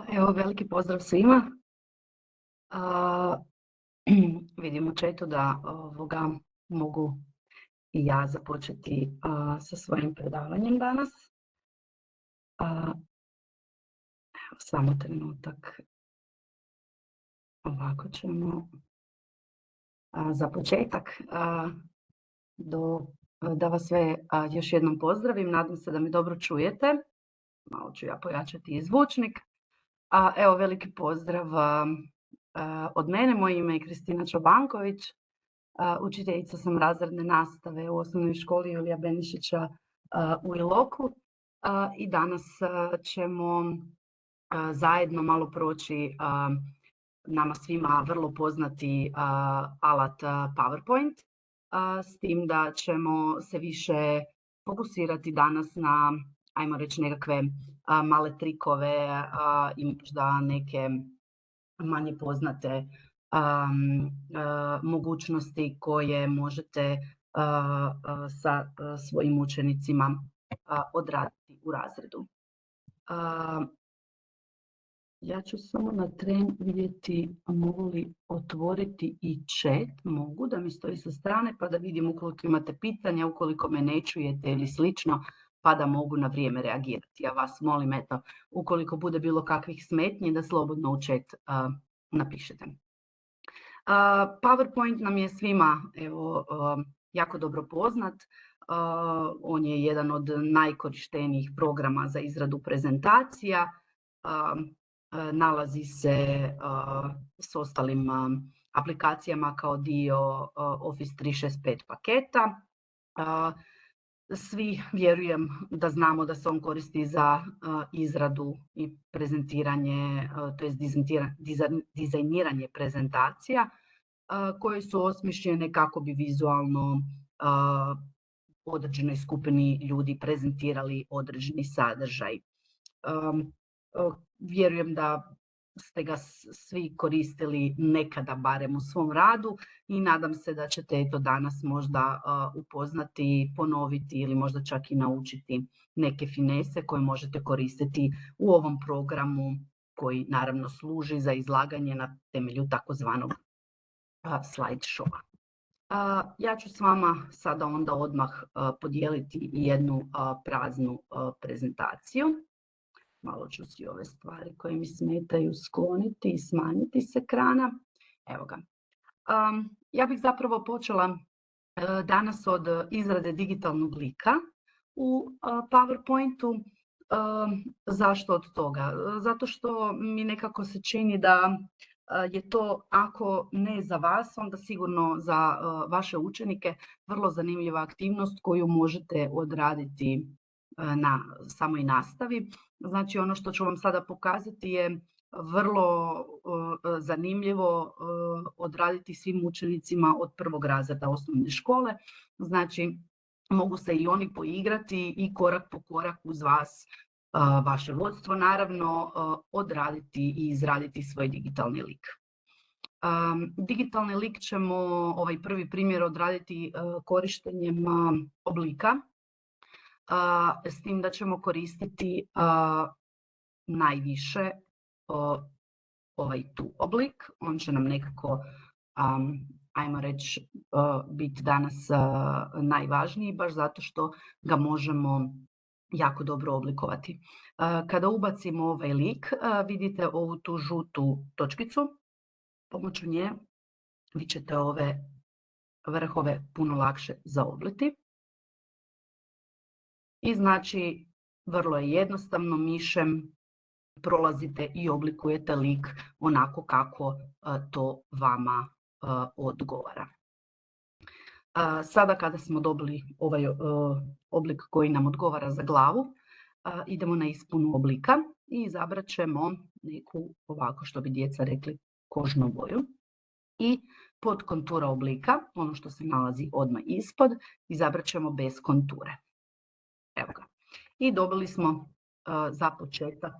Evo, veliki pozdrav svima. A, vidim u chatu da mogu i ja započeti sa svojim predavanjem danas. Evo, samo trenutak. Ovako ćemo za početak da vas sve još jednom pozdravim. Nadam se da me dobro čujete. Malo ću ja pojačati i zvučnik. Evo, veliki pozdrav od mene. Moje ime je Kristina Čobanković. Učiteljica sam razredne nastave u osnovnoj školi Julija Benišića u Iloku i danas ćemo zajedno malo proći nama svima vrlo poznati alat PowerPoint, s tim da ćemo se više fokusirati danas na, ajmo reći, nekakve male trikove i možda neke manje poznate mogućnosti koje možete sa svojim učenicima odraditi u razredu. Ja ću samo na tren vidjeti mogu li otvoriti i chat. Mogu, da mi stoji sa strane pa da vidim ukoliko imate pitanja, ukoliko me ne čujete ili slično, pa da mogu na vrijeme reagirati. Ja vas molim, eto, ukoliko bude bilo kakvih smetnji, da slobodno u chat napišete. PowerPoint nam je svima jako dobro poznat. On je jedan od najkorištenijih programa za izradu prezentacija. Nalazi se s ostalim aplikacijama kao dio Office 365 paketa. Svi vjerujem da znamo da se on koristi za izradu i prezentiranje, to jest dizajniranje prezentacija koje su osmišljene kako bi vizualno određenoj skupini ljudi prezentirali određeni sadržaj. Vjerujem da ste ga svi koristili nekada barem u svom radu i nadam se da ćete danas možda upoznati, ponoviti ili možda čak i naučiti neke finese koje možete koristiti u ovom programu koji naravno služi za izlaganje na temelju takozvanog slide showa. Ja ću s vama sada onda odmah podijeliti jednu praznu prezentaciju. Malo ću si ove stvari koje mi smetaju skloniti i smanjiti s ekrana. Evo ga. Ja bih zapravo počela danas od izrade digitalnog lika u PowerPointu. Zašto od toga? Zato što mi nekako se čini da je to, ako ne za vas, onda sigurno za vaše učenike vrlo zanimljiva aktivnost koju možete odraditi na samoj nastavi. Znači, ono što ću vam sada pokazati je vrlo zanimljivo odraditi svim učenicima od 1. razreda osnovne škole. Znači, mogu se i oni poigrati i korak po korak uz vas, vaše vodstvo, naravno, odraditi i izraditi svoj digitalni lik. Digitalni lik ćemo, ovaj prvi primjer, odraditi korištenjem oblika, s tim da ćemo koristiti najviše ovaj tu oblik. On će nam nekako, ajmo reći, biti danas najvažniji, baš zato što ga možemo jako dobro oblikovati. Kada ubacimo ovaj lik, vidite ovu tu žutu točkicu. Pomoću nje vi ćete ove vrhove puno lakše zaobliti. I znači, vrlo je jednostavno, mišem prolazite i oblikujete lik onako kako to vama odgovara. Sada kada smo dobili ovaj oblik koji nam odgovara za glavu, idemo na ispunu oblika i izabrat ćemo neku, ovako što bi djeca rekli, kožnu boju. I pod kontura oblika, ono što se nalazi odmah ispod, izabrat ćemo bez konture. Evo ga. I dobili smo za početak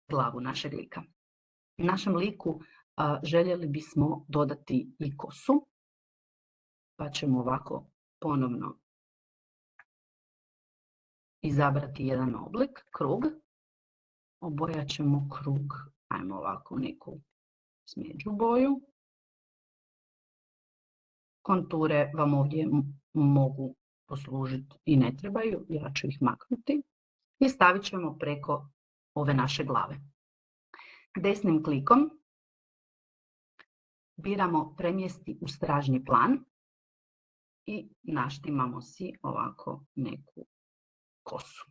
glavu našeg lika. Našem liku željeli bismo dodati i kosu, pa ćemo ovako ponovno izabrati jedan oblik, krug, Obojat ćemo krug, ajmo ovako neku smeđu boju. Konture vam ovdje mogu poslužiti i ne trebaju, ja ću ih maknuti. I stavit ćemo preko ove naše glave. Desnim klikom biramo premjesti u stražnji plan i naštimamo si ovako neku kosu.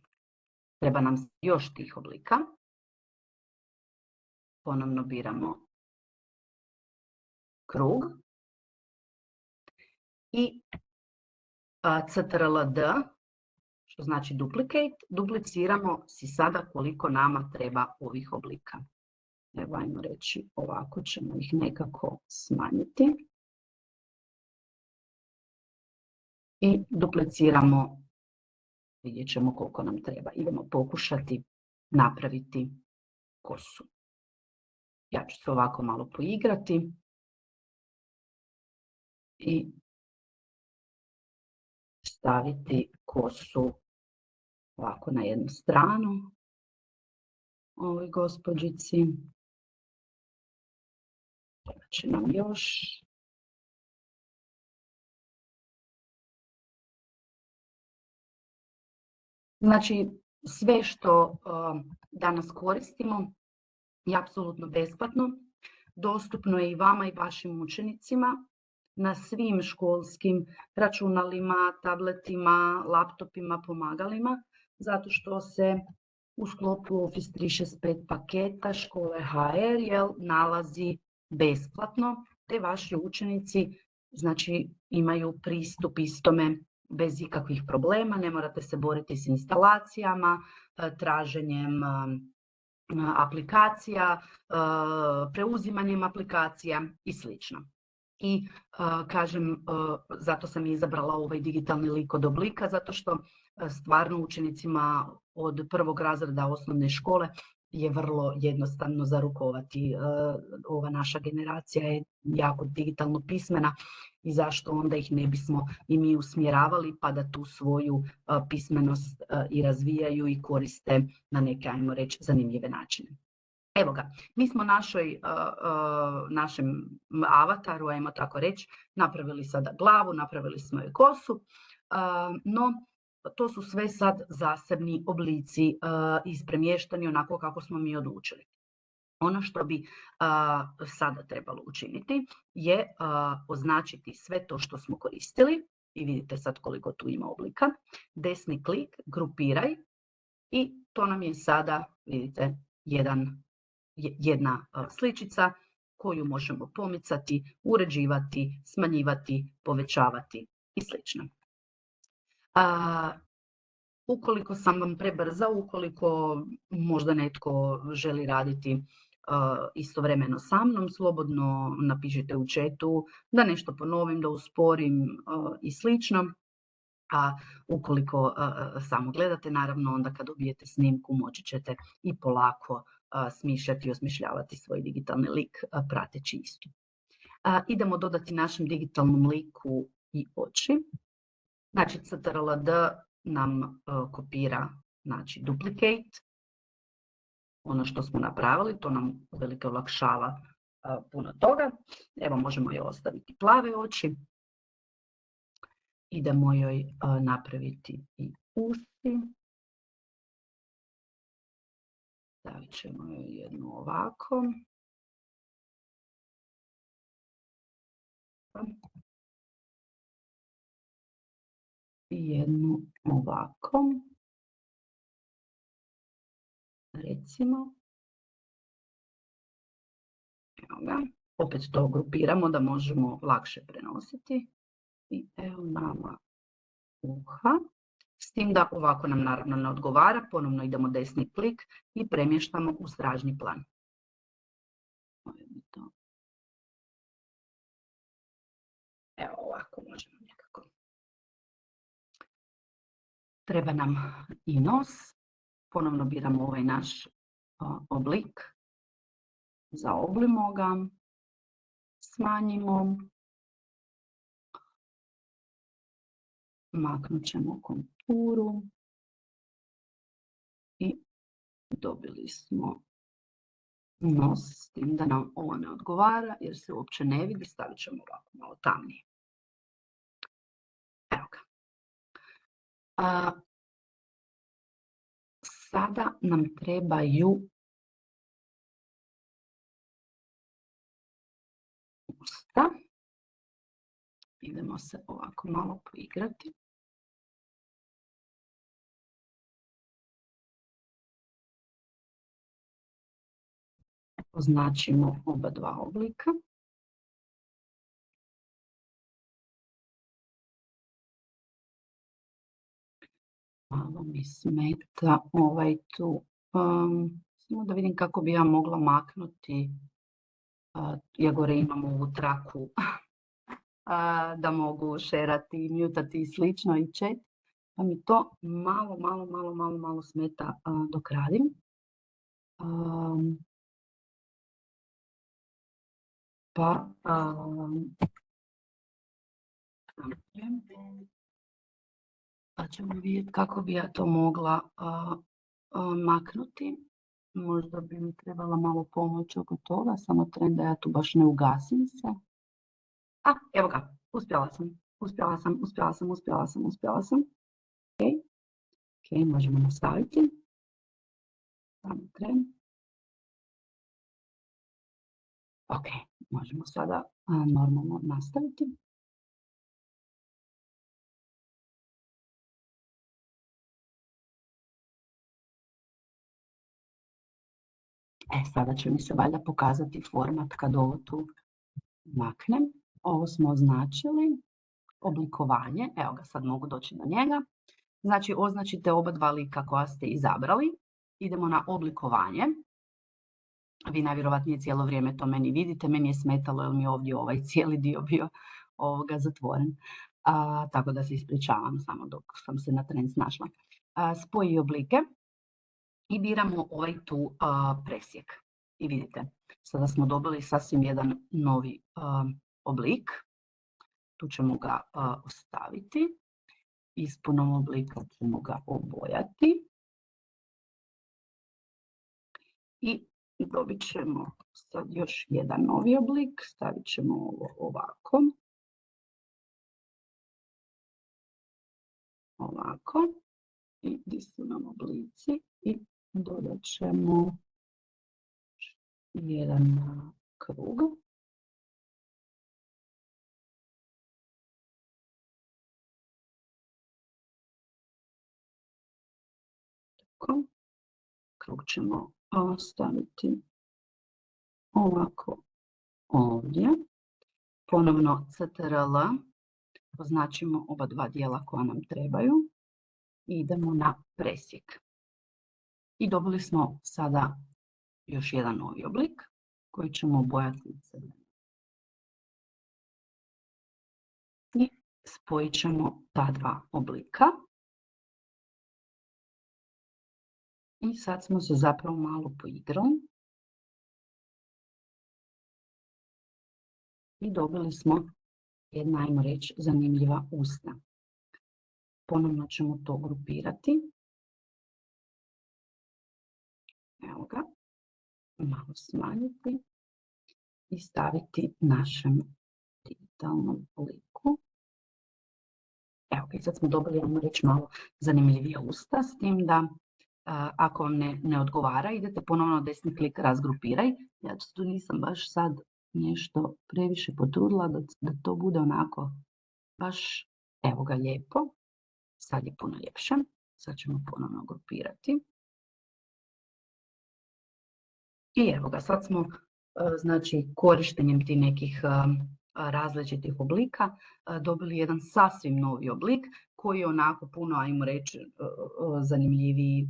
Treba nam još tih oblika. Ponovno biramo krug i CTRL-D, što znači duplicate, dupliciramo si sada koliko nama treba ovih oblika. Evo, ajmo reći, ovako ćemo ih nekako smanjiti. I dupliciramo, vidjet ćemo koliko nam treba. Idemo pokušati napraviti kosu. Ja ću se ovako malo poigrati i staviti kosu ovako na jednu stranu ovoj gospođici. Treba će nam još. Znači, sve što danas koristimo je apsolutno besplatno. Dostupno je i vama i vašim učenicima na svim školskim računalima, tabletima, laptopima, pomagalima, zato što se u sklopu Office 365 paketa škole HR nalazi besplatno, te vaši učenici znači imaju pristup istome bez ikakvih problema, ne morate se boriti s instalacijama, traženjem aplikacija, preuzimanjem aplikacija i sl. I kažem, zato sam izabrala ovaj digitalni lik od oblika, zato što stvarno učenicima od prvog razreda osnovne škole je vrlo jednostavno za rukovati. Ova naša generacija je jako digitalno pismena i zašto onda ih ne bismo i mi usmjeravali pa da tu svoju pismenost i razvijaju i koriste na neke, ajmo reći, zanimljive načine. Evo ga, mi smo našem avataru, ajmo tako reći, napravili sada glavu, napravili smo joj kosu, no to su sve sad zasebni oblici ispremještani onako kako smo mi odlučili. Ono što bi sada trebalo učiniti je označiti sve to što smo koristili i vidite sad koliko tu ima oblika. Desni klik, grupiraj i to nam je sada, vidite, jedna sličica koju možemo pomicati, uređivati, smanjivati, povećavati i sl. Ukoliko sam vam prebrzao, ukoliko možda netko želi raditi istovremeno sa mnom, slobodno napišite u chatu da nešto ponovim, da usporim i slično. A ukoliko samo gledate, naravno, onda kad dobijete snimku moći ćete i polako smišljati i osmišljavati svoj digitalni lik prateći istu. Idemo dodati našem digitalnom liku i oči. Znači, CTRL-D nam kopira, znači, duplicate. Ono što smo napravili, to nam uvelike olakšava puno toga. Evo, možemo joj ostaviti plave oči. Idemo joj napraviti i uši. Stavit ćemo joj jednu ovako. I jednu ovako. Recimo. Evo ga. Opet to grupiramo da možemo lakše prenositi. I evo nama uha. S tim da ovako nam naravno ne odgovara, ponovno idemo desni klik i premještamo u stražnji plan. Evo ovako možemo nekako. Treba nam i nos. Ponovno biramo ovaj naš oblik. Zaoblimo ga. Smanjimo. Maknut ćemo konturu. I dobili smo nos, s tim da nam ovo ne odgovara jer se uopće ne vidi, stavit ćemo ovako malo tamnije. Evo ga. Sada nam trebaju usta. Idemo se ovako malo poigrati. Označimo oba dva oblika. Malo mi smeta ovaj tu. Samo da vidim kako bi ja mogla maknuti. Ja gore imam ovu traku da mogu šerati, mutati i slično i chat. Pa mi to malo smeta dok radim. Pa ćemo vidjeti kako bi ja to mogla maknuti. Možda bi mi trebala malo pomoć oko toga, samo tren da ja tu baš ne ugasim se. Evo ga, uspjela sam. Ok, možemo nastaviti. Samo tren. Ok, možemo sada normalno nastaviti. Sada će mi se valjda pokazati format kad ovo tu maknem. Ovo smo označili. Oblikovanje, evo ga, sad mogu doći do njega. Znači, označite oba dva lika koja ste izabrali. Idemo na oblikovanje. Vi najvjerovatnije cijelo vrijeme to meni vidite. Meni je smetalo jer mi je ovdje ovaj cijeli dio bio zatvoren. Tako da se ispričavam samo dok sam se na tren snašla. Spoji oblike i biramo ovaj tu presjek. I vidite, sada smo dobili sasvim jedan novi oblik. Tu ćemo ga ostaviti. Ispunom oblika ćemo ga obojati. I dobit ćemo sad još jedan novi oblik. Stavit ćemo ovo ovako. Ovako. I gdje su nam oblici. I dodat ćemo jedan krug. Krug ćemo staviti ovako ovdje. Ponovno CTRL, označimo oba dva dijela koja nam trebaju. I idemo na presjek. I dobili smo sada još jedan novi oblik koji ćemo obojati crvenim. I spojit ćemo ta dva oblika. I sad smo se zapravo malo poigrali. I dobili smo jedna, ajmo reći, zanimljiva usta. Ponovno ćemo to grupirati. Evo ga. Malo smanjiti. I staviti našem digitalnom liku. Evo ga, sad smo dobili, ajmo reći, malo zanimljivije usta, s tim da ako vam ne odgovara, idete ponovno desni klik razgrupiraj. Ja tu nisam baš sad nešto previše potrudila da to bude onako baš, evo ga, lijepo. Sad je puno ljepše. Sad ćemo ponovno grupirati. I evo ga, sad smo, znači, korištenjem tih nekih različitih oblika dobili jedan sasvim novi oblik koji je onako puno, ajmo reći, zanimljiviji,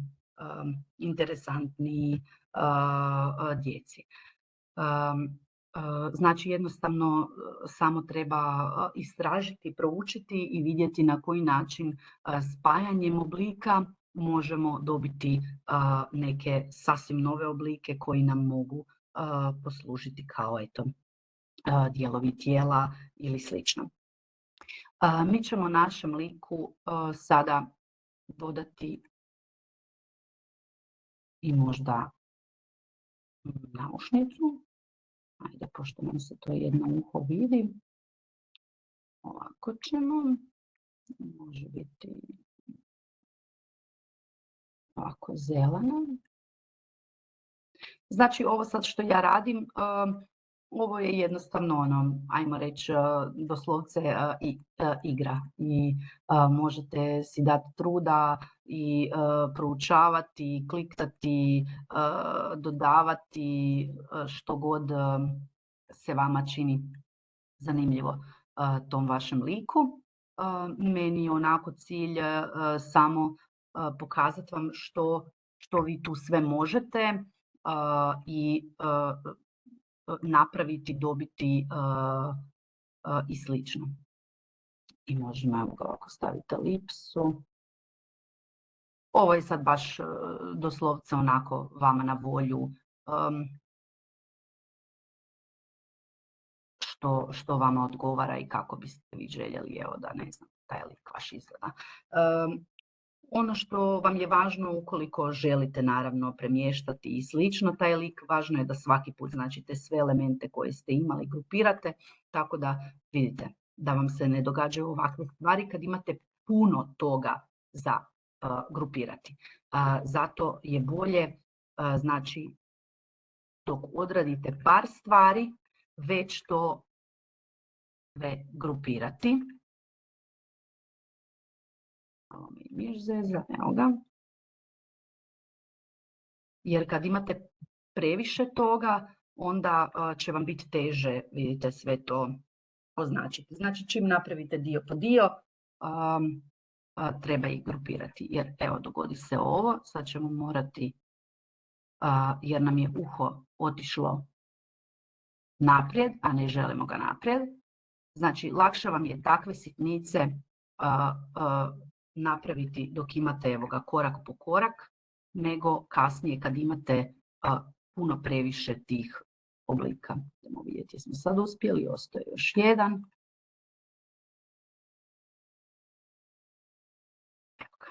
interesantniji djeci. Znači, jednostavno samo treba istražiti, proučiti i vidjeti na koji način spajanjem oblika možemo dobiti neke sasvim nove oblike koji nam mogu poslužiti kao dijelovi tijela ili slično. Mi ćemo našem liku sada dodati i možda naušnicu. Ajde, pošto nam se to jedno uho vidi. Ovako ćemo. Može biti ovako zeleno. Znači, ovo sad što ja radim, ovo je jednostavno ono, ajmo reći, doslovce igra. I možete si dati truda i proučavati, kliktati, dodavati što god se vama čini zanimljivo tom vašem liku. Meni je onako cilj samo pokazati vam što vi tu sve možete i napraviti, dobiti i slično. I možemo ovako staviti elipsu. Ovo je sad baš doslovce onako vama na volju što vama odgovara i kako biste vi željeli, evo da ne znam, taj lik vaš izgleda. Ono što vam je važno ukoliko želite naravno premještati i slično taj lik, važno je da svaki put znači te sve elemente koje ste imali grupirate, tako da vidite da vam se ne događaju ovakve stvari kad imate puno toga za grupirati. Zato je bolje znači dok odradite par stvari već to sve grupirati. Malo mi miš zeza, evo ga. Jer kad imate previše toga, onda će vam biti teže, vidite, sve to označiti. Znači, čim napravite dio po dio, treba ih grupirati. Jer, evo, dogodi se ovo, sad ćemo morati, jer nam je uho otišlo naprijed, a ne želimo ga naprijed. Znači, lakše vam je takve sitnice napraviti dok imate, evo ga, korak po korak, nego kasnije kad imate puno previše tih oblika. Idemo vidjeti, jesmo sad uspjeli, ostaje još jedan. Evo ga.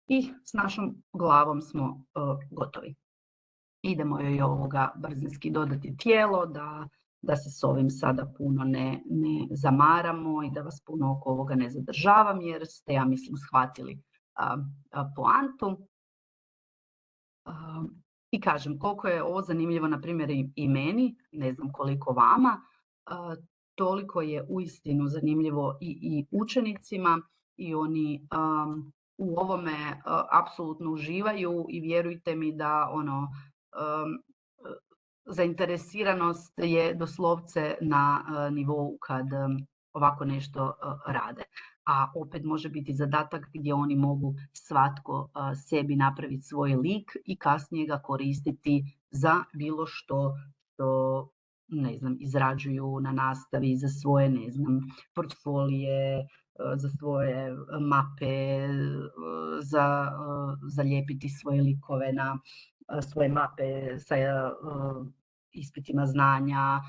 I s našom glavom smo gotovi. Idemo joj ovoga brzinski dodati tijelo, da se s ovim sada puno ne zamaramo i da vas puno oko ovoga ne zadržavam, jer ste, ja mislim, shvatili poantu. I kažem, koliko je ovo zanimljivo, na primjer, i meni, ne znam koliko vama, toliko je uistinu zanimljivo i učenicima i oni u ovome apsolutno uživaju i vjerujte mi da zainteresiranost je doslovce na nivou kad ovako nešto rade. A opet može biti zadatak gdje oni mogu svatko sebi napraviti svoj lik i kasnije ga koristiti za bilo što ne znam, izrađuju na nastavi, za svoje, ne znam, portfolije, za svoje mape, za zalijepiti svoje likove na svoje mape sa ispitima znanja,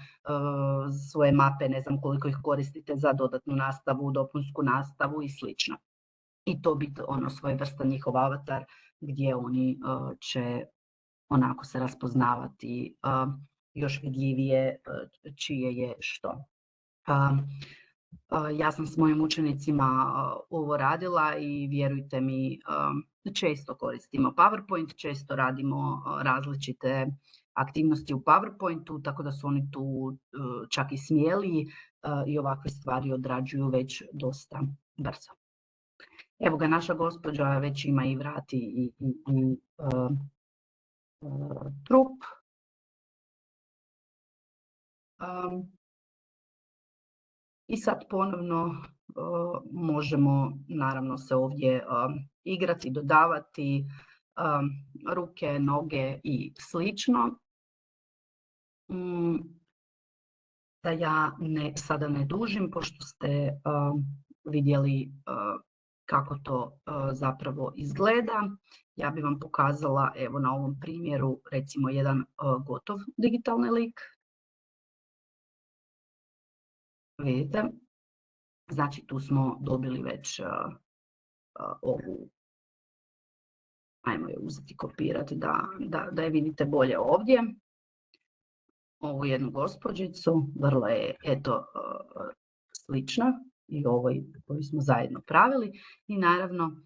svoje mape, ne znam koliko ih koristite za dodatnu nastavu, dopunsku nastavu i slično. I to biti svojevrstan njihov avatar gdje oni će onako se raspoznavati još vidljivije čije je što. Ja sam s mojim učenicima ovo radila i vjerujte mi, često koristimo PowerPoint, često radimo različite aktivnosti u PowerPointu, tako da su oni tu čak i smjeli i ovakve stvari odrađuju već dosta brzo. Evo ga, naša gospođa već ima i vrati i trup. I sad ponovno možemo naravno se ovdje igrati, dodavati ruke, noge i slično. Da ja sada ne dužim, pošto ste vidjeli kako to zapravo izgleda. Ja bih vam pokazala, evo na ovom primjeru, recimo jedan gotov digitalni lik. Vidite, znači tu smo dobili već ovu Ajmo je uzeti, kopirati da je vidite bolje ovdje. Ovu jednu gospođicu, vrlo je eto slična i ovoj koju smo zajedno pravili i naravno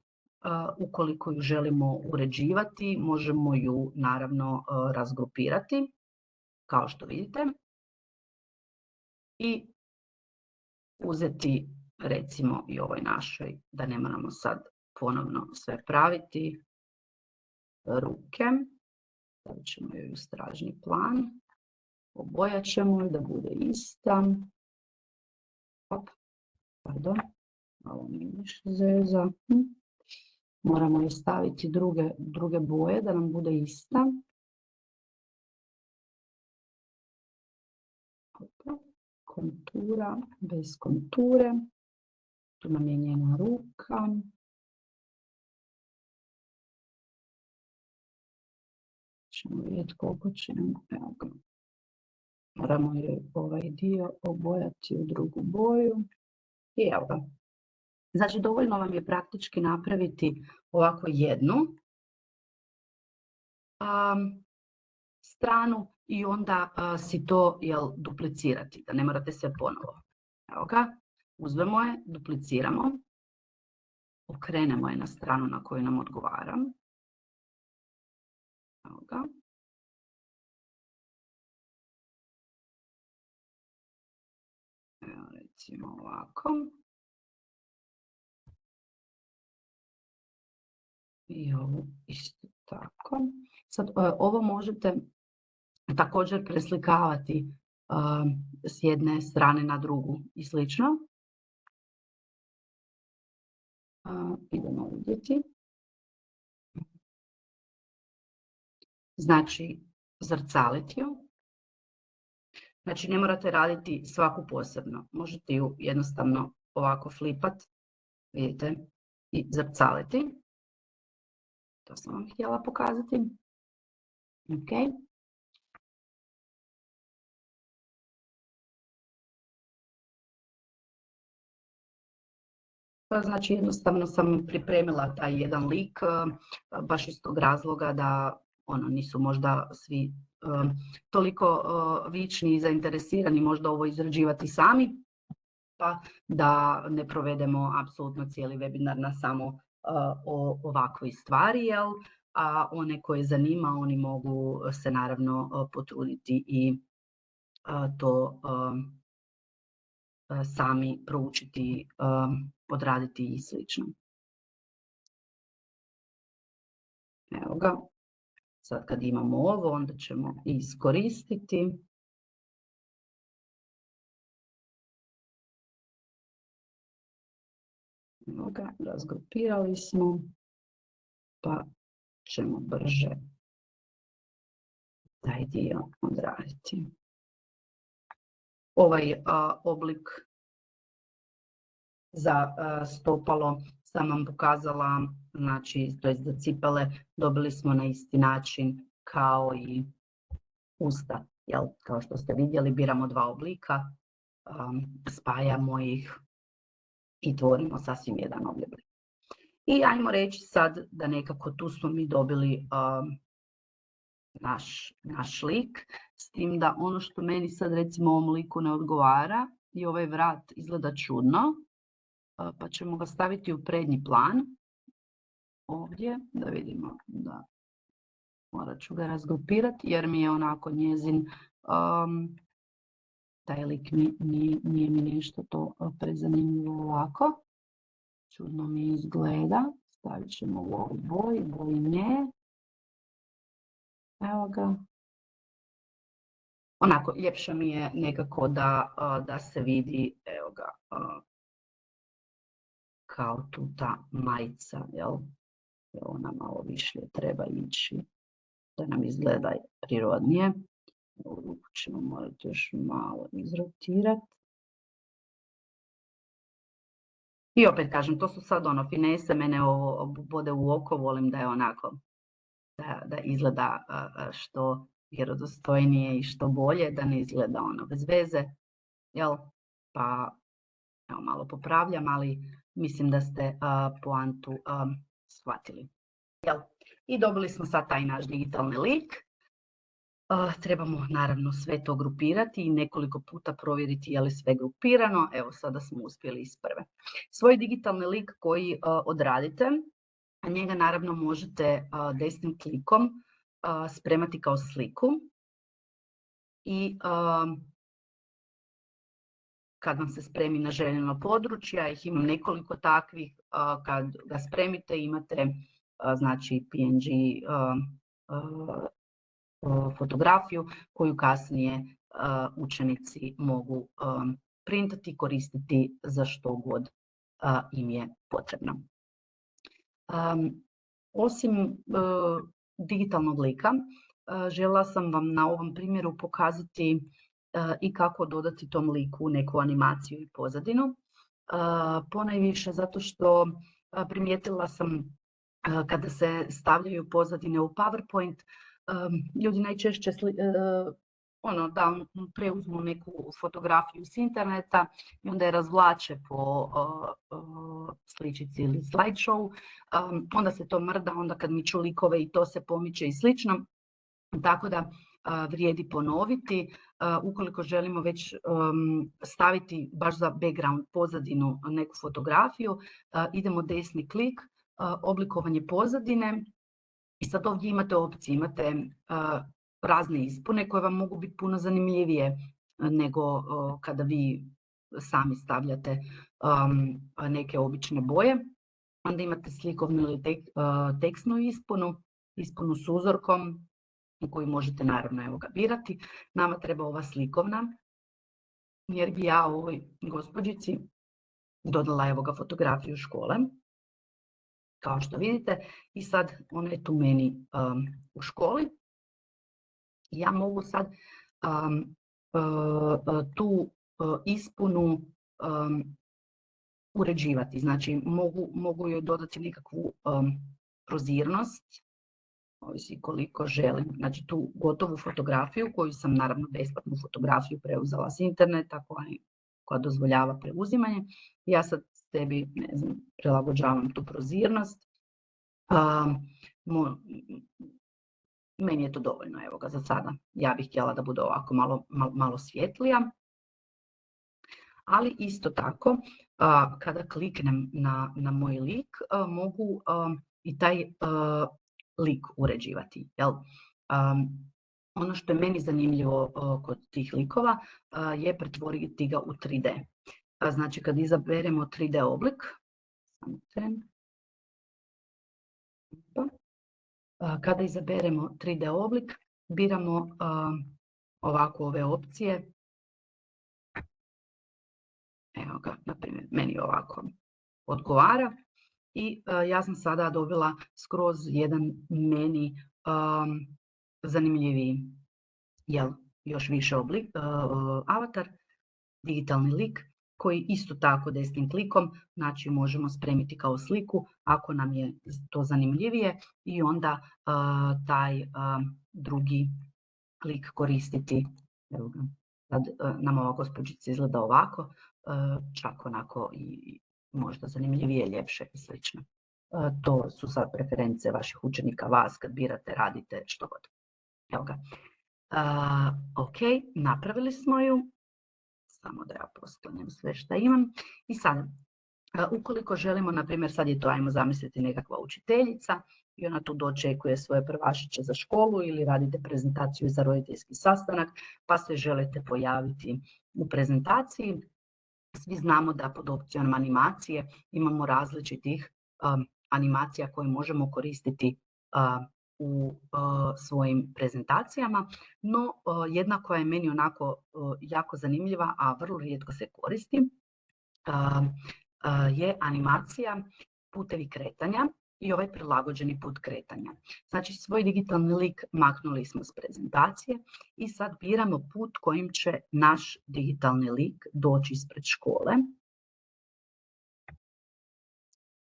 ukoliko ju želimo uređivati možemo ju naravno razgrupirati kao što vidite i uzeti recimo i ovoj našoj, da ne moramo sad ponovno sve praviti, ruke, stavit ćemo joj u stražnji plan, obojat ćemo je da bude ista. Pardon, malo mi više zeza. Moramo je staviti druge boje da nam bude ista. Kontura, bez konture. Tu nam je njena ruka. Ćemo vidjeti koliko ćemo. Evo ga. Moramo je ovaj dio obojati u drugu boju. I evo ga. Znači, dovoljno vam je praktički napraviti ovako jednu stranu i onda si to duplicirati, da ne morate sve ponovo. Evo ga, uzmemo je, dupliciramo, okrenemo je na stranu na koju nam odgovara. Evo ga. Evo recimo ovako. I ovo isto tako. Sad ovo možete također preslikavati s jedne strane na drugu i slično. Idemo vidjeti. Znači, zrcaliti ju. Znači, ne morate raditi svaku posebno. Možete ju jednostavno ovako flipat, vidite, i zrcaliti. To sam vam htjela pokazati. Ok. Znači, jednostavno sam pripremila taj jedan lik, baš iz tog razloga da nisu možda svi toliko vični i zainteresirani možda ovo izrađivati sami, pa da ne provedemo apsolutno cijeli webinar na samo o ovakvoj stvari, a one koje zanima, oni mogu se naravno potruditi i to sami proučiti, odraditi i slično. Evo ga, sad kad imamo ovo, onda ćemo iskoristiti. Evo ga, razgrupirali smo, pa ćemo brže taj dio odraditi. Ovaj oblik za stopalo sam vam pokazala, znači, to je za cipele, dobili smo na isti način kao i usta. Kao što ste vidjeli, biramo dva oblika, spajamo ih i tvorimo sasvim jedan oblik. I ajmo reći sad da nekako tu smo mi dobili naš lik, s tim da ono što meni sad recimo ovom liku ne odgovara i ovaj vrat izgleda čudno, pa ćemo ga staviti u prednji plan ovdje, da vidimo, da morat ću ga razgrupirati jer mi je onako njezin, taj lik nije mi nešto to prezanimljivo ovako, čudno mi izgleda, stavit ćemo u ovu boji nje. Evo ga. Onako, ljepše mi je nekako da se vidi, evo ga, kao tu ta majica, jel? Ona malo više treba ići, da nam izgleda prirodnije. Ovu ruku ćemo morati još malo izrotirati. I opet kažem, to su sad finese, mene ovo bode u oko, volim da je onako, da izgleda što vjerodostojnije i što bolje, da ne izgleda bez veze, jel? Pa evo, malo popravljam, ali mislim da ste poantu shvatili. Jel? I dobili smo sad taj naš digitalni lik. Trebamo naravno sve to grupirati i nekoliko puta provjeriti je li sve grupirano. Evo, sada smo uspjeli iz prve. Svoj digitalni lik koji odradite, a njega naravno možete desnim klikom spremati kao sliku i kad vam se spremi na željeno područje, ja ih imam nekoliko takvih, kad ga spremite imate znači PNG fotografiju koju kasnije učenici mogu printati i koristiti za što god im je potrebno. Osim digitalnog lika, željela sam vam na ovom primjeru pokazati i kako dodati tom liku neku animaciju i pozadinu. Ponajviše zato što primijetila sam kada se stavljaju pozadine u PowerPoint, ljudi najčešće da preuzmu neku fotografiju s interneta i onda je razvlače po sličici ili slideshow, onda se to mrda, onda kad miču likove i to se pomiče i slično. Tako da vrijedi ponoviti. Ukoliko želimo već staviti baš za background pozadinu neku fotografiju, idemo desni klik, oblikovanje pozadine i sad ovdje imate opcije, imate razne ispune koje vam mogu biti puno zanimljivije nego kada vi sami stavljate neke obične boje. Onda imate slikovnu ili tekstnu ispunu s uzorkom koju možete naravno birati. Nama treba ova slikovna, jer bi ja ovoj gospođici dodala fotografiju škole, kao što vidite, i sad ona je tu meni u školi. Ja mogu sad tu ispunu uređivati, znači mogu joj dodati nekakvu prozirnost, ovisi koliko želim. Znači tu gotovu fotografiju, koju sam naravno besplatnu fotografiju preuzela s interneta, koja dozvoljava preuzimanje. Ja sad sebi, prilagođavam tu prozirnost. Meni je to dovoljno, evo ga, za sada. Ja bih htjela da bude ovako malo svjetlija. Ali isto tako, kada kliknem na moj lik, mogu i taj lik uređivati. Ono što je meni zanimljivo kod tih likova je pretvoriti ga u 3D. Znači, kad izaberemo 3D oblik, kada izaberemo 3D oblik, biramo ovako ove opcije. Evo ga, na primjer, meni ovako odgovara. I ja sam sada dobila skroz jedan meni zanimljiviji, još više oblik, avatar, digitalni lik, koji isto tako desnim klikom, znači možemo spremiti kao sliku ako nam je to zanimljivije i onda taj drugi klik koristiti. Evo ga, sad nam ova gospođica izgleda ovako, čak onako i možda zanimljivije, ljepše i slično. To su sad preference vaših učenika, vas kad birate, radite što god. Evo ga. Ok, napravili smo ju. Samo da ja posklanjem sve što imam. I sad, ukoliko želimo, na primjer, sad je to, ajmo zamisliti, nekakva učiteljica i ona tu dočekuje svoje prvašiće za školu ili radite prezentaciju za roditeljski sastanak, pa se želite pojaviti u prezentaciji. Svi znamo da pod opcijom animacije imamo različitih animacija koje možemo koristiti u svojim prezentacijama, no jedna koja je meni onako jako zanimljiva, a vrlo rijetko se koristi, je animacija putevi kretanja i ovaj prilagođeni put kretanja. Znači, svoj digitalni lik maknuli smo s prezentacije i sad biramo put kojim će naš digitalni lik doći ispred škole.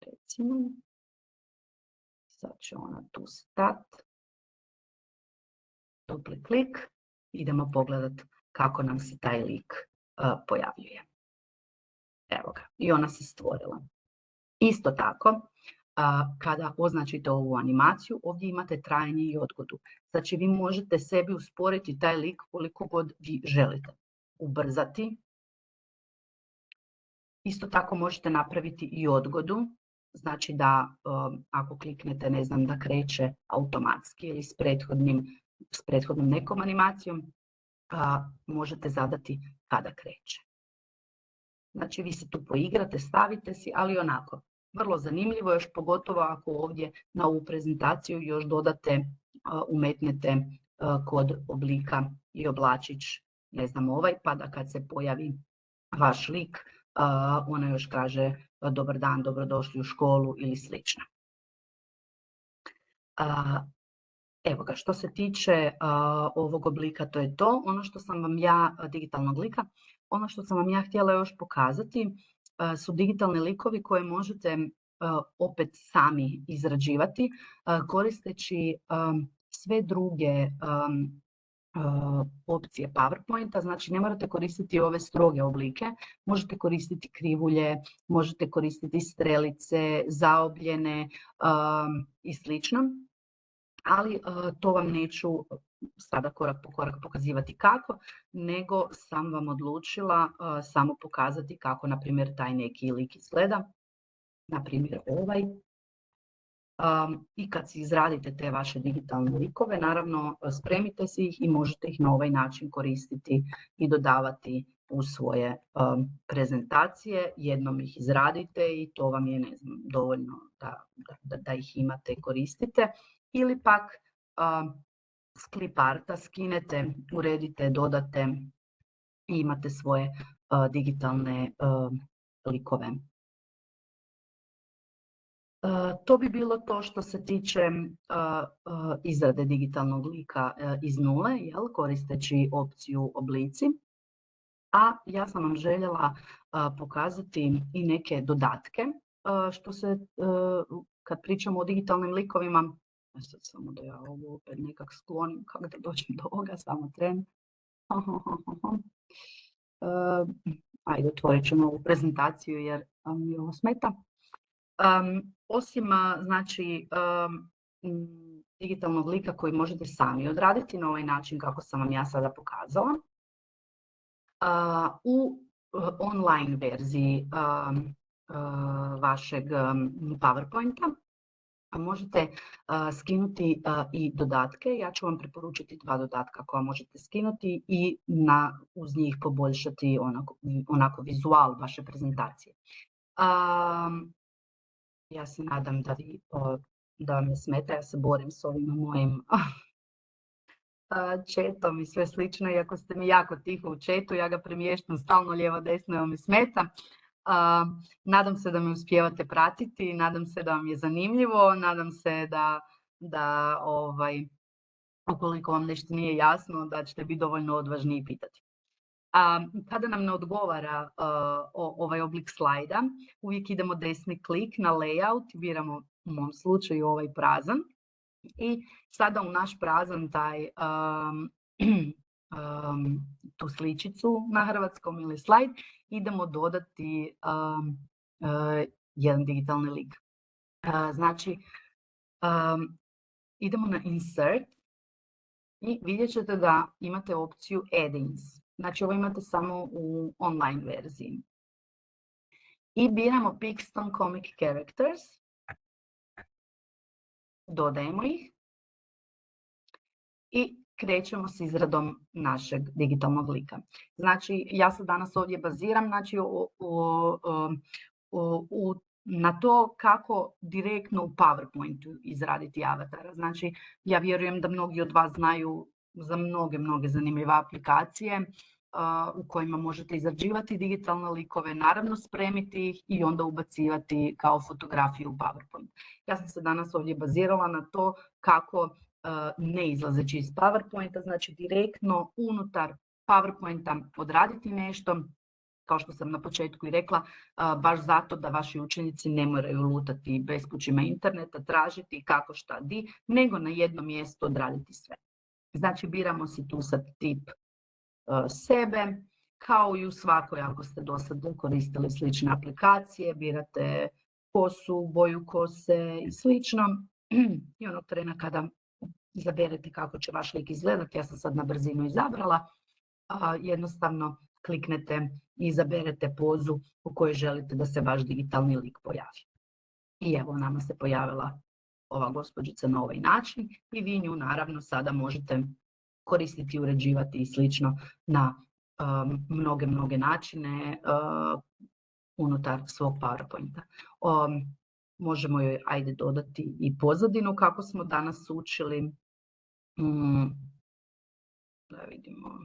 Recimo, sad će ona tu stati. Dupli klik, idemo pogledati kako nam se taj lik pojavljuje. Evo ga, i ona se stvorila. Isto tako, kada označite ovu animaciju, ovdje imate trajanje i odgodu. Znači vi možete sebi usporiti taj lik koliko god vi želite. Ubrzati. Isto tako možete napraviti i odgodu. Znači da ako kliknete, ne znam, da kreće automatski ili s prethodnom nekom animacijom, možete zadati kada kreće. Znači vi se tu poigrate, stavite si, ali onako, vrlo zanimljivo, još pogotovo ako ovdje na ovu prezentaciju još dodate, umetnete kod oblika i oblačić, ne znam, pa da kad se pojavi vaš lik, ona još kaže dobar dan, dobrodošli u školu ili slično. Evo ga, što se tiče ovog oblika, to je to. Ono što sam vam ja, digitalnog lika, ono što sam vam ja htjela još pokazati su digitalni likovi koje možete opet sami izrađivati koristeći sve druge opcije PowerPointa. Znači ne morate koristiti ove stroge oblike, možete koristiti krivulje, možete koristiti strelice, zaobljene i slično. Ali to vam neću sada korak po korak pokazivati kako, nego sam vam odlučila samo pokazati kako, na primjer, taj neki lik izgleda, na primjer ovaj. I kad si izradite te vaše digitalne likove, naravno spremite si ih i možete ih na ovaj način koristiti i dodavati u svoje prezentacije. Jednom ih izradite i to vam je, ne znam, dovoljno da ih imate i koristite. Ili pak s cliparta skinete, uredite, dodate i imate svoje digitalne likove. To bi bilo to što se tiče izrade digitalnog lika iz nule, koristeći opciju oblici. A ja sam vam željela pokazati i neke dodatke, što se, kad pričamo o digitalnim likovima, sad samo da ja ovo opet nekak sklonim, kako da dođem do ovoga, samo tren. Ajde, otvorit ćemo ovu prezentaciju jer mi ovo smeta. Osim, znači, digitalnog lika koji možete sami odraditi na ovaj način kako sam vam ja sada pokazala, u online verziji vašeg PowerPointa možete skinuti i dodatke. Ja ću vam preporučiti 2 dodatka koja možete skinuti i uz njih poboljšati onako vizual vaše prezentacije. Ja se nadam da vam ne smeta, ja se borim s ovim mojim chatom i sve slično, iako ste mi jako tiho u chatu, ja ga premještam stalno lijevo desno, evo mi smeta. Nadam se da me uspijevate pratiti, nadam se da vam je zanimljivo, nadam se da ukoliko vam nešto nije jasno, da ćete biti dovoljno odvažni i pitati. Kada nam ne odgovara ovaj oblik slajda, uvijek idemo desni klik na layout, biramo u mom slučaju ovaj prazan i sada u naš prazan tu sličicu na hrvatskom ili slajd idemo dodati jedan digitalni lik. Znači, idemo na insert i vidjet ćete da imate opciju add-ins. Znači, ovo imate samo u online verziji. I biramo Pixton Comic Characters. Dodajemo ih. I krećemo s izradom našeg digitalnog lika. Znači, ja se danas ovdje baziram na to kako direktno u PowerPointu izraditi avatara. Znači, ja vjerujem da mnogi od vas znaju za mnoge zanimljive aplikacije u kojima možete izrađivati digitalne likove, naravno spremiti ih i onda ubacivati kao fotografiju u PowerPoint. Ja sam se danas ovdje bazirala na to kako ne izlazeći iz PowerPointa, znači direktno unutar PowerPointa odraditi nešto, kao što sam na početku i rekla, baš zato da vaši učenici ne moraju lutati bespućima interneta, tražiti kako šta di, nego na jednom mjestu odraditi sve. Znači biramo si tu sad tip sebe, kao i u svakoj, ako ste do sad koristili slične aplikacije, birate kosu, boju kose i slično. I onog trena kada izaberete kako će vaš lik izgledati, ja sam sad na brzinu izabrala, jednostavno kliknete i izaberete pozu u kojoj želite da se vaš digitalni lik pojavi. I evo, nama se pojavila ova gospođica na ovaj način i vi nju naravno sada možete koristiti, uređivati i slično na mnoge načine unutar svog PowerPointa. Možemo joj dodati i pozadinu kako smo danas učili. Da vidimo,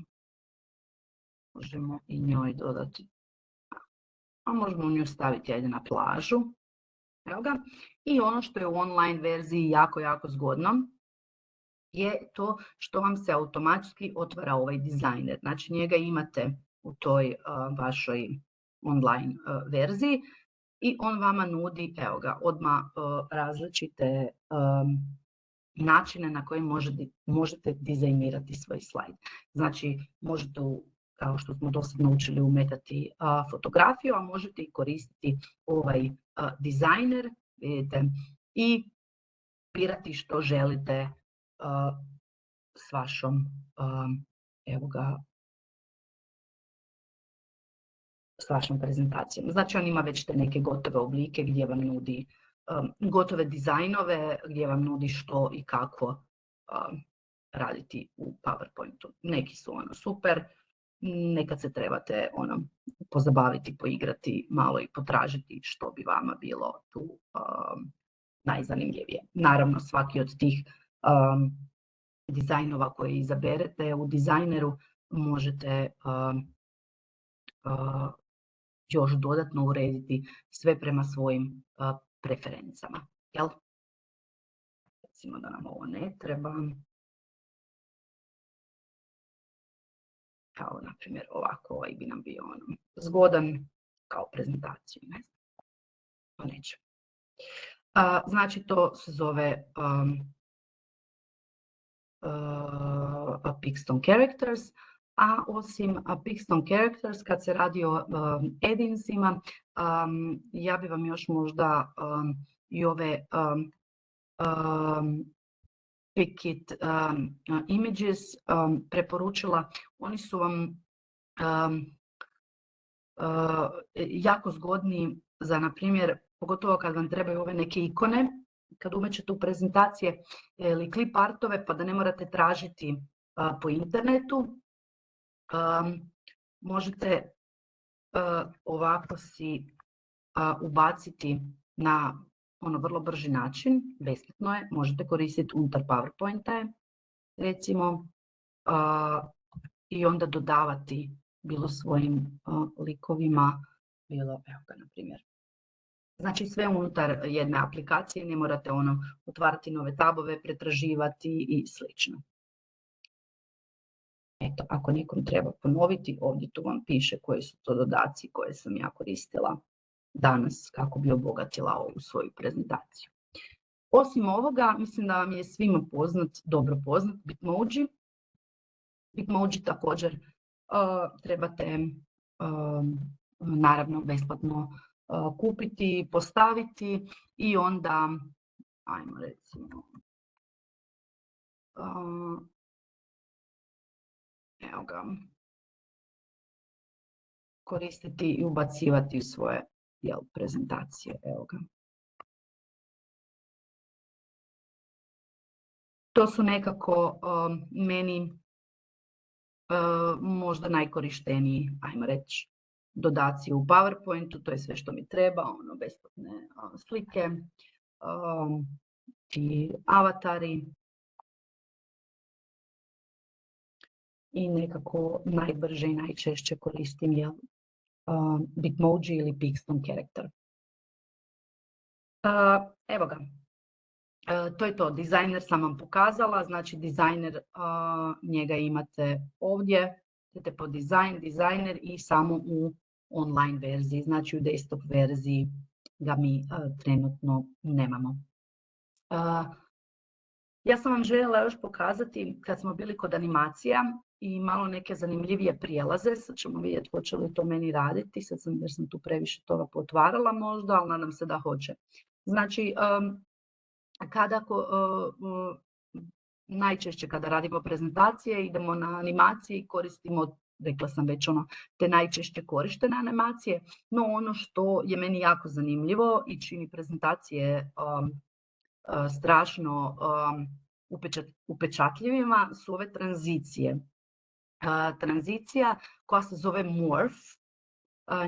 možemo i njoj dodati, a možemo nju staviti na plažu. Evo ga. I ono što je u online verziji jako zgodno je to što vam se automatski otvara ovaj dizajner. Znači njega imate u toj vašoj online verziji i on vama nudi, evo ga, odmah različite načine na koje možete dizajnirati svoj slajd. Znači možete, kao što smo do sad naučili, umetati fotografiju, a možete i koristiti ovaj dizajner, vidite, i birati što želite s vašom, evo ga, s vašom prezentacijom. Znači on ima već te neke gotove oblike gdje vam nudi gotove dizajnove, gdje vam nudi što i kako raditi u PowerPointu. Neki su super, nekad se trebate pozabaviti, poigrati malo i potražiti što bi vama bilo tu najzanimljivije. Naravno, svaki od tih dizajnova koje izaberete u dizajneru možete još dodatno urediti sve prema svojim preferencama. Jel? Recimo da nam ovo ne treba. Kao, na primjer, ovako, ovaj bi nam bio zgodan kao prezentaciju. Ne znam. To neće. Znači, to se zove Pixton Characters, a osim Pixton Characters, kad se radi o edinsima, ja bi vam još možda i ove Pickit Images preporučila. Oni su vam jako zgodni za, na primjer, pogotovo kad vam trebaju ove neke ikone, kad umećete u prezentacije ili clip artove, pa da ne morate tražiti po internetu, možete ovako si ubaciti na vrlo brži način, besplatno je, možete koristiti unutar PowerPointa, recimo, i onda dodavati bilo svojim likovima, bilo, evo ga, na primjer. Znači sve unutar jedne aplikacije, ne morate otvarati nove tabove, pretraživati i slično. Eto, ako nekom treba ponoviti, ovdje tu vam piše koji su to dodaci koje sam ja koristila danas kako bi obogatila ovu svoju prezentaciju. Osim ovoga, mislim da vam je svima dobro poznat Bitmoji. Bitmoji također trebate naravno besplatno kupiti, postaviti i onda, ajmo recimo, evo ga, koristiti i ubacivati u svoje prezentacije. Evo ga. To su nekako meni možda najkorišteniji, ajmo reći, dodaci u PowerPointu. To je sve što mi treba, besplatne slike i avatari. I nekako najbrže i najčešće koristim Bitmoji ili Pixton Character. Evo ga, to je to, dizajner sam vam pokazala, znači dizajner, njega imate ovdje, idete po dizajner i samo u online verziji, znači u desktop verziji ga mi trenutno nemamo. Ja sam vam željela još pokazati kad smo bili kod animacija i malo neke zanimljivije prijelaze. Sad ćemo vidjeti hoće li to meni raditi. Jer sam tu previše toga potvarala možda, ali nadam se da hoće. Znači, najčešće kada radimo prezentacije idemo na animacije i koristimo, rekla sam već, te najčešće korištene animacije, no ono što je meni jako zanimljivo i čini prezentacije strašno upečatljivima su ove tranzicije. Tranzicija koja se zove morph,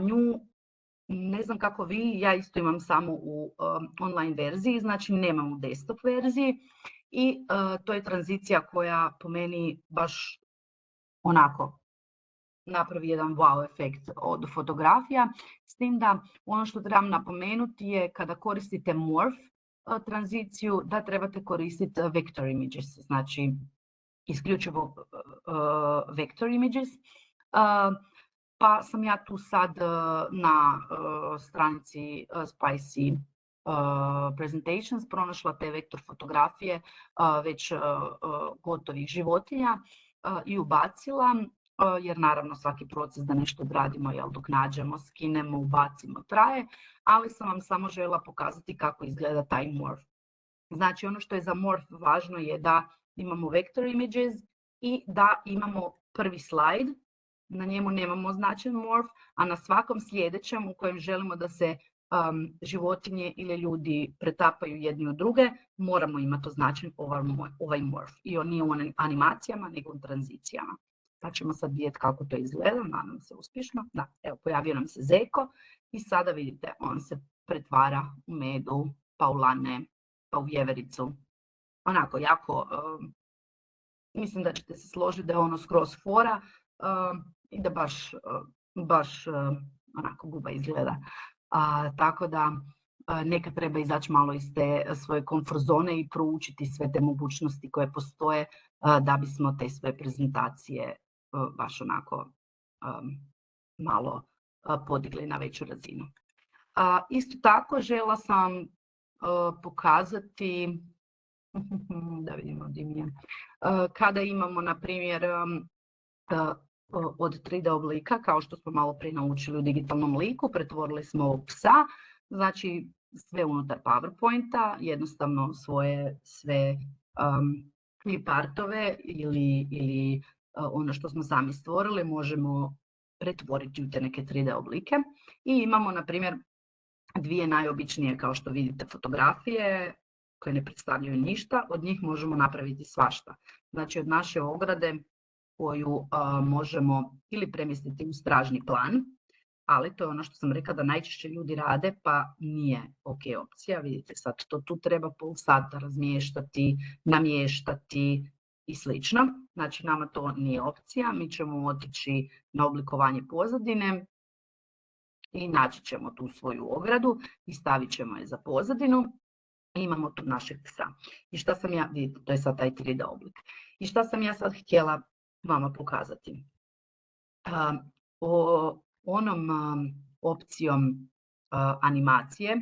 nju ne znam kako vi, ja isto imam samo u online verziji, znači nemam u desktop verziji i to je tranzicija koja po meni baš onako napravi jedan wow efekt od fotografija, s tim da ono što trebam napomenuti je kada koristite morph tranziciju da trebate koristiti vector images, znači isključivo vector images. Pa sam ja tu sad na stranici Spicy Presentations pronašla te vektor fotografije već gotovih životinja i ubacila, jer naravno svaki proces da nešto odradimo, dok nađemo, skinemo, ubacimo, traje, ali sam vam samo željela pokazati kako izgleda taj morph. Znači ono što je za morph važno je da imamo vector images i da imamo prvi slajd, na njemu nemamo označen morph, a na svakom sljedećem u kojem želimo da se životinje ili ljudi pretapaju jedni u druge, moramo imati označen ovaj morph. I on nije u animacijama, nego u tranzicijama. Pa ćemo sad vidjeti kako to izgleda, nadam se uspješno. Da, evo, pojavio nam se zeko i sada vidite, on se pretvara u Medu, pa u Lane, pa u Vjevericu. Onako, jako, mislim da ćete se složiti da je ono skroz fora i da baš onako buba izgleda. Tako da nekad treba izaći malo iz te svoje komfort zone i proučiti sve te mogućnosti koje postoje da bismo te svoje prezentacije baš onako malo podigli na veću razinu. Isto tako željela sam pokazati, da vidimo gdje mi je, kada imamo na primjer od 3D oblika, kao što smo malo prije naučili u digitalnom liku, pretvorili smo ovog psa, znači sve unutar PowerPointa, jednostavno svoje sve clipartove ili ono što smo sami stvorili možemo pretvoriti u te neke 3D oblike. I imamo, na primjer, dvije najobičnije, kao što vidite, fotografije koje ne predstavljaju ništa, od njih možemo napraviti svašta. Znači od naše ograde koju možemo ili premjestiti u stražni plan, ali to je ono što sam rekla da najčešće ljudi rade, pa nije ok opcija. Vidite sad, to tu treba pol sata razmještati, namještati i slično. Znači nama to nije opcija, mi ćemo otići na oblikovanje pozadine i naći ćemo tu svoju ogradu i stavit ćemo je za pozadinu. Imamo tu našeg psa. I šta sam ja, vidite, to je sad taj 3D oblik. I šta sam ja sad htjela vama pokazati? Onom opcijom animacije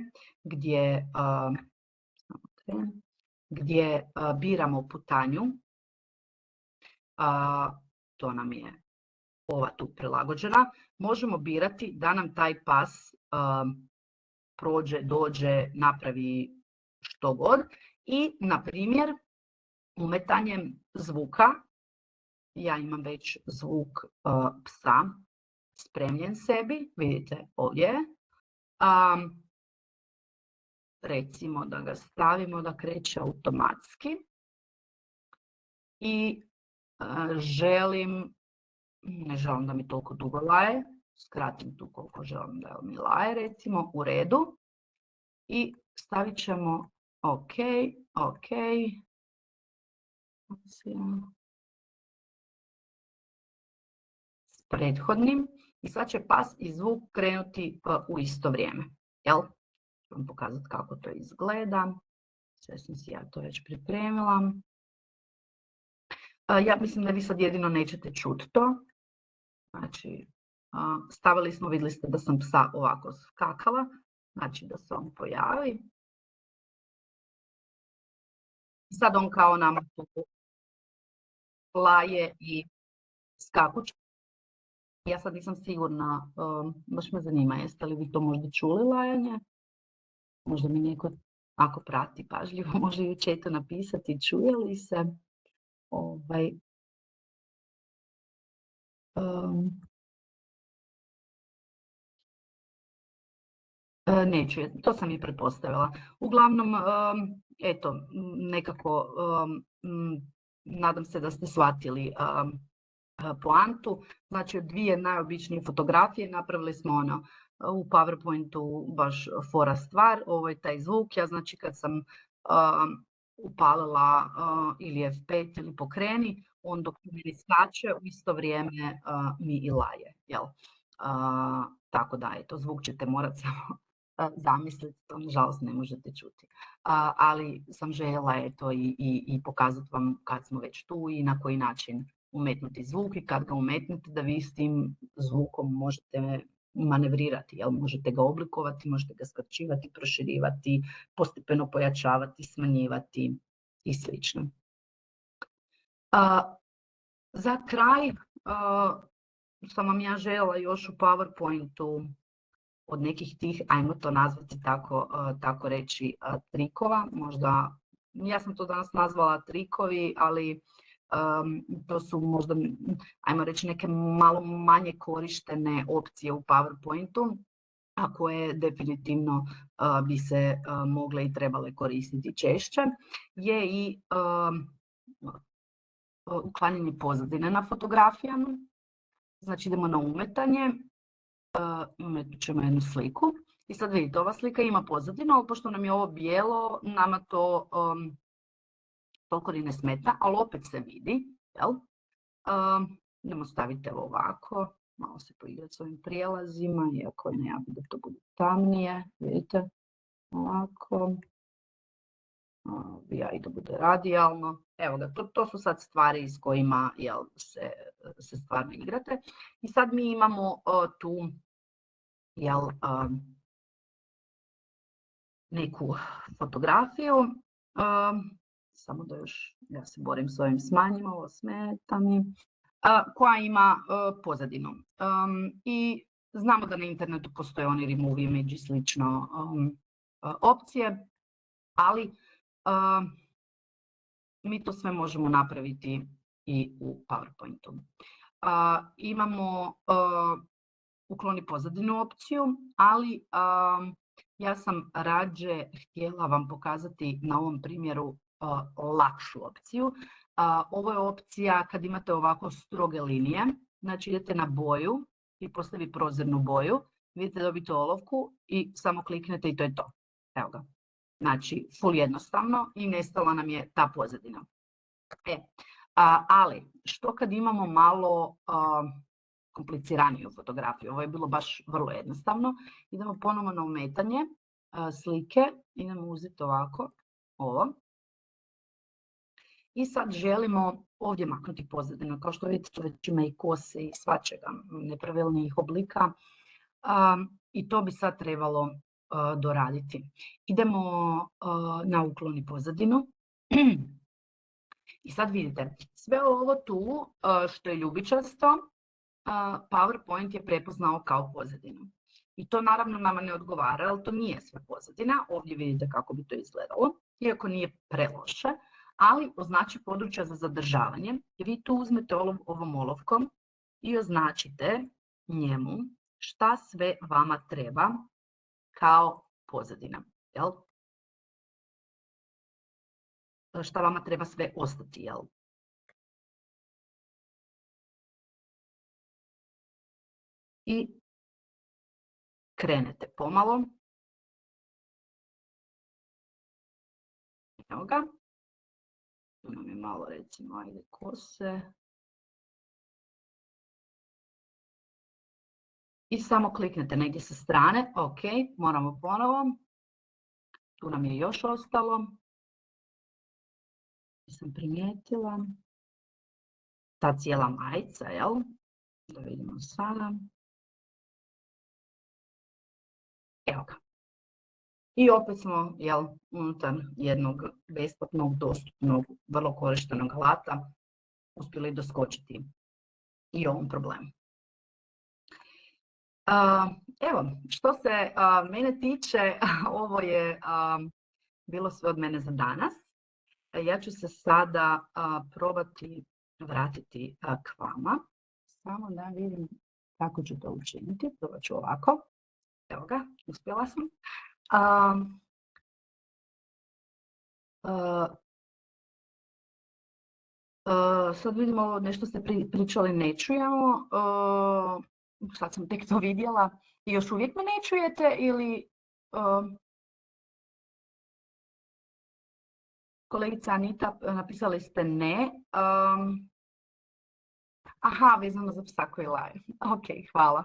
gdje biramo putanju, to nam je ova tu prilagođena, možemo birati da nam taj pas prođe, dođe, napravi što god i, na primjer, umetanjem zvuka, ja imam već zvuk psa spremljen sebi, vidite ovdje, recimo da ga stavimo da kreće automatski i ne želim da mi toliko dugo laje, skratim tu koliko želim da mi laje, recimo, u redu, i stavit ćemo ok, s prethodnim i sad će pas i zvuk krenuti u isto vrijeme. Jel? Ću vam pokazati kako to izgleda. Sve sam si ja to već pripremila. Ja mislim da vi sad jedino nećete čuti to. Znači, stavili smo, vidjeli ste da sam psa ovako skakala. Znači da se on pojavi. Sad on kao nama tu laje i skakuće. Ja sad nisam sigurna, baš me zanima, jeste li vi to možda čuli lajanje? Možda mi neko, ako prati pažljivo, može i u chatu napisati čuje li se. Neću, to sam i pretpostavila. Uglavnom, eto, nekako nadam se da ste shvatili poantu. Znači, od dvije najobičnije fotografije napravili smo ono u PowerPointu baš fora stvar. Ovo je taj zvuk. Ja znači kad sam upalila ili F5 ili pokreni, on dok mi skače u isto vrijeme mi i laje. Jel? Tako da, eto, zvuk ćete morati samo zamisliti, to nažalost ne možete čuti. Ali sam željela eto i pokazati vam kad smo već tu i na koji način umetnuti zvuk i kad ga umetnete da vi s tim zvukom možete manevrirati, jel? Možete ga oblikovati, možete ga skraćivati, proširivati, postepeno pojačavati, smanjivati i slično. Za kraj sam vam ja željela još u PowerPointu od nekih tih, ajmo to nazvati tako reći, trikova. Možda, ja sam to danas nazvala trikovi, ali to su možda, ajmo reći, neke malo manje korištene opcije u PowerPointu, a koje definitivno bi se mogle i trebale koristiti češće, je i uklanjanje pozadine na fotografijama. Znači idemo na umetanje, umetnut ćemo jednu sliku i sad vidite, ova slika ima pozadinu, ali pošto nam je ovo bijelo, nama to toliko ni ne smeta, ali opet se vidi, jel? Idemo staviti evo ovako, malo se poigrati s ovim prijelazima, iako ne, ja bi da to bude tamnije, vidite, ovako, ja i da bude radijalno, evo ga, to su sad stvari s kojima se stvarno igrate. I sad mi imamo tu neku fotografiju, samo da još, ja se borim s ovim smanjima, ovo smeta mi, koja ima pozadinu. I znamo da na internetu postoje oni remove image i slično opcije, ali mi to sve možemo napraviti i u PowerPointu. Imamo ukloni pozadinu opciju, ali ja sam rađe htjela vam pokazati na ovom primjeru lakšu opciju. Ovo je opcija kad imate ovako stroge linije, znači idete na boju i postavi prozirnu boju, vidite dobite olovku i samo kliknete i to je to. Evo ga. Znači, full jednostavno i nestala nam je ta pozadina. Ali, što kad imamo malo kompliciraniju fotografiju? Ovo je bilo baš vrlo jednostavno. Idemo ponovno na umetanje slike, idemo uzeti ovako, ovo. I sad želimo ovdje maknuti pozadinu. Kao što vidite, tu već ima i kose i svačega, nepravilnijih oblika. I to bi sad trebalo doraditi. Idemo na ukloni pozadinu. I sad vidite, sve ovo tu što je ljubičasto, PowerPoint je prepoznao kao pozadinu. I to naravno nama ne odgovara, ali to nije sve pozadina. Ovdje vidite kako bi to izgledalo, iako nije preloše, ali označi područja za zadržavanje. I vi tu uzmete ovom olovkom i označite njemu šta sve vama treba kao pozadina. Jel? Šta vama treba sve ostati, jel? I krenete pomalo. Evo ga. Tu nam je malo, recimo, ajde kose. I samo kliknete negdje sa strane. Ok, moramo ponovo. Tu nam je još ostalo. Sam primijetila. Ta cijela majica, jel? Da vidimo sada. Evo ga. I opet smo unutar jednog besplatnog, dostupnog, vrlo korištenog alata uspjeli doskočiti i ovom problemu. Evo, što se mene tiče, ovo je bilo sve od mene za danas. Ja ću se sada probati vratiti k vama. Samo da vidim kako ću to učiniti. Probat ću ovako. Evo ga, uspjela sam. Sad vidimo, nešto ste pričali, ne čujemo. Sad sam tek to vidjela. I još uvijek me ne čujete ili... Kolegica Anita, napisali ste ne. Aha, vezano za psa koji laje. Ok, hvala.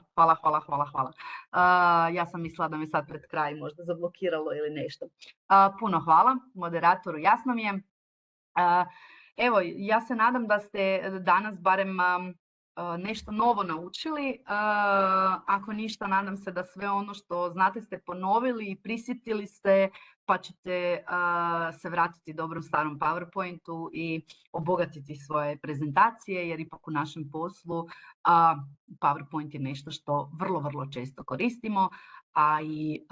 Ja sam mislila da me sad pred kraj možda zablokiralo ili nešto. Puno hvala moderatoru, jasno mi je. Evo, ja se nadam da ste danas barem nešto novo naučili. Ako ništa, nadam se da sve ono što znate ste ponovili i prisjetili ste, pa ćete se vratiti dobrom starom PowerPointu i obogatiti svoje prezentacije, jer ipak u našem poslu PowerPoint je nešto što vrlo, vrlo često koristimo, a i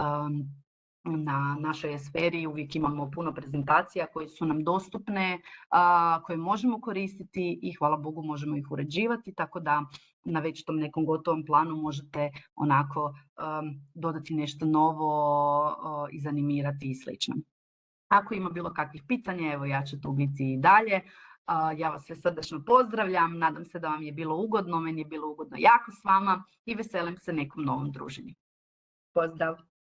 na našoj sferi uvijek imamo puno prezentacija koje su nam dostupne, koje možemo koristiti i hvala Bogu možemo ih uređivati, tako da na već tom nekom gotovom planu možete onako dodati nešto novo, izanimirati i slično. Ako ima bilo kakvih pitanja, evo ja ću tu biti i dalje. Ja vas sve srdačno pozdravljam, nadam se da vam je bilo ugodno, meni je bilo ugodno jako s vama i veselim se nekom novom druženju. Pozdrav!